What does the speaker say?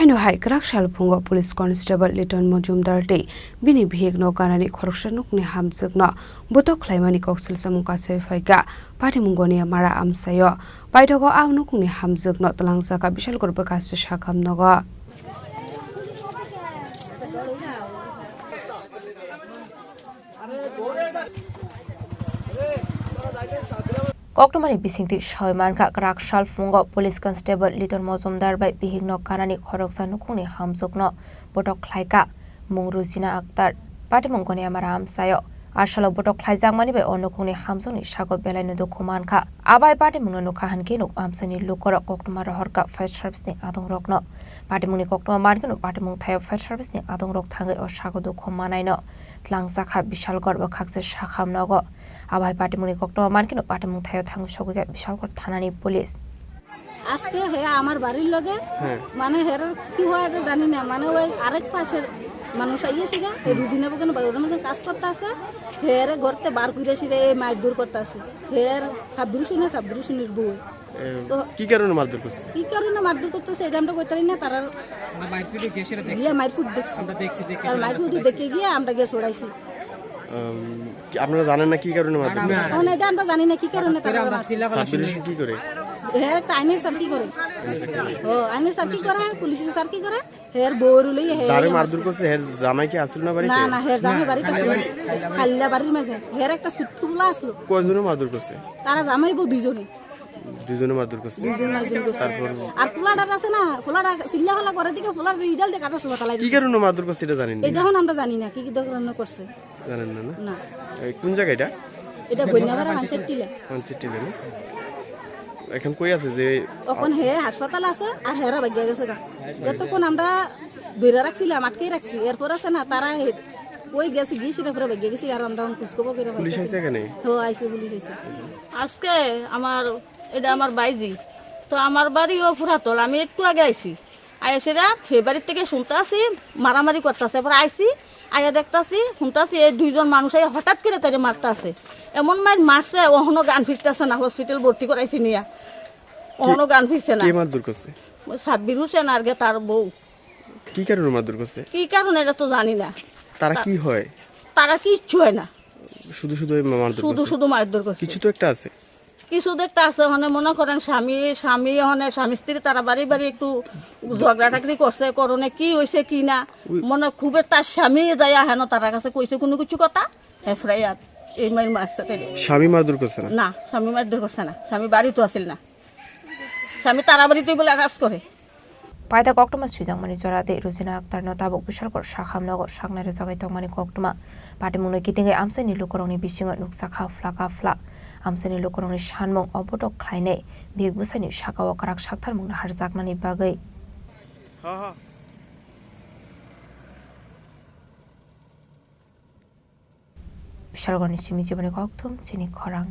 Haino hai krak shal phungo police constable Litan Majumder de Bini Bihik no Ganani Khoroksa Nukhungni Hamjwk no Butok Khhlaijakha samungka sefaiga pati mungoni mara amsayo paitogo ang Nukhungni Hamjwk no Khlaijakha bishal korba kaste shakam nogo Koktomani bisingti Shaimanka krak shal phungo police constable Litan Majumder by Bihik no Ganani Khoroksa Nukhungni Hamjwk no Butok Khlaijakha mungruzina aktar pati mungoni mara amsayo Arshalo Butok Khlaijakha mani by Nukhungni Hamjwk ni shago belai no dokumanka abai pati mungno nukhahan ke nuk amsani lukora koktoma rohorka fire service ni adong rokno pati mungni koktoma markino pati mung thayo fire service ni adong rok thangai o shago dokumanai no Khlaijakha bishal gorba khakse shakham nogo abai pati mungni koktoma markino pati mung thayo thangu shoguga bishal gor thanani police আজকে হে আমার বাড়ির লগে মানে হের কি হয় এটা জানি না মানে ওই আরেক পাশের মানুষ আইয়েছিল এই রুজিনা বকেন ওর মধ্যে কাজ করতে আছে হের ঘরতে বার কইরেছি রে মাইর দূর করতে আছে হের সাবদুরুশুনের বউ তো কি কারণে মারধর করছে করতেছে এটা আমরা কইতারি না তারা মাইরফুট দেখছে গিয়া মাইরফুট দেখছি আমরা দেখছি আর মাইরফুট দেখে গিয়া আমরা গিয়ে ছড়াইছি আপনারা জানেন না কি কারণে মারধর করছে এখন এটা আমরা জানি না কি কারণে তারা সাবদুরুশু কি করে হের টাইমের সার্কি করে ও আইনের সার্কি করে পুলিশের সার্কি করে হের বউর লই হে যারে মারধর করছে হের জামাই কি আসল না বাড়িতে না হের জামাই বাড়িতে আসল খাল্লা বাড়ির মাঝে হের একটা সুটকুলা আসলো কয়জনে মারধর করছে তারা জামাই বউ দুইজনে মারধর করছে তারপর আর ফুলাটা আছে না ফুলাটা সিল্লা ফলা করে দিকে ফুলার রিডাল দে কাটা সুবা তালাই কি কারণে মারধর করছে এটা জানেন না এটা এখন আমরা জানি না কি কারণে করছে জানেন না না কোন জায়গা এটা বন্যাবাড়া মানচেটিলে না এখন কই আছে যে এখন হে হাসপাতাল আছে আর হেরা ভাগ্য গেছে গা যতক্ষণ আমরা ধরে রাখছিলাম আটকে রাখছি এরপর আছে না তারা ওই গেছে গিয়ে সেটা পুরো ভাগ্য গেছি আর আমরা খুঁজখবর করে পুলিশ আইছে এখানে আইছে পুলিশ আইছে আজকে এটা আমার বাইজি তো আমার বাড়িও ফুরাতল আমি একটু আগে আইছি আইসেরা সে বাড়ির থেকে শুনতে আসি মারামারি করতেছে এবার আইসি আয়া দেখতেছি শুনতেছি এই দুইজন মানুষ হঠাৎ করে তাকে মারতে আছে এমন মারছে ওহনো গান ফিরতেছে না হসপিটাল ভর্তি করাইছি নিয়া ওহনো গান ফিরছে না মারধর করছে সাব্বির হোসেন আর গে তার বউ কি কারণে মারধর করছে কি কারণে এটা তো জানি না তারা কি হয় তারা কিচ্ছু হয় না শুধু মারধর করছে শুধু মারধর করছে কিছু তো একটা আছে মানে মনে করেন স্বামী স্ত্রী তারা বাড়ি একটু ঝগড়া টাকরি করছে করোনে কি হয়েছে কি না মনে খুব তার স্বামী যাই হেন তার কাছে কইছে কোনো কিছু কথা হেফরাইয়াত এই মাইর মারছে স্বামী মারধর করছে না স্বামী মারধর করছে না স্বামী বাড়ি তো আসিল না স্বামী তারা বাড়িতেই বলে কাজ করে Paida koktoma sujangmani jorade ruzina aktar no tabuk bishalkor shakham nogo shaknare jagai tongmani koktoma pati mungno kitingai amsani lukorongni bisingo nuksakha flaka fla amsani lukorongni shanmong obotok khlainai bihik busani shakawa karak shakthar mungna harjaknani bagai bishalgorni chimi jiboni koktum Chini Khorang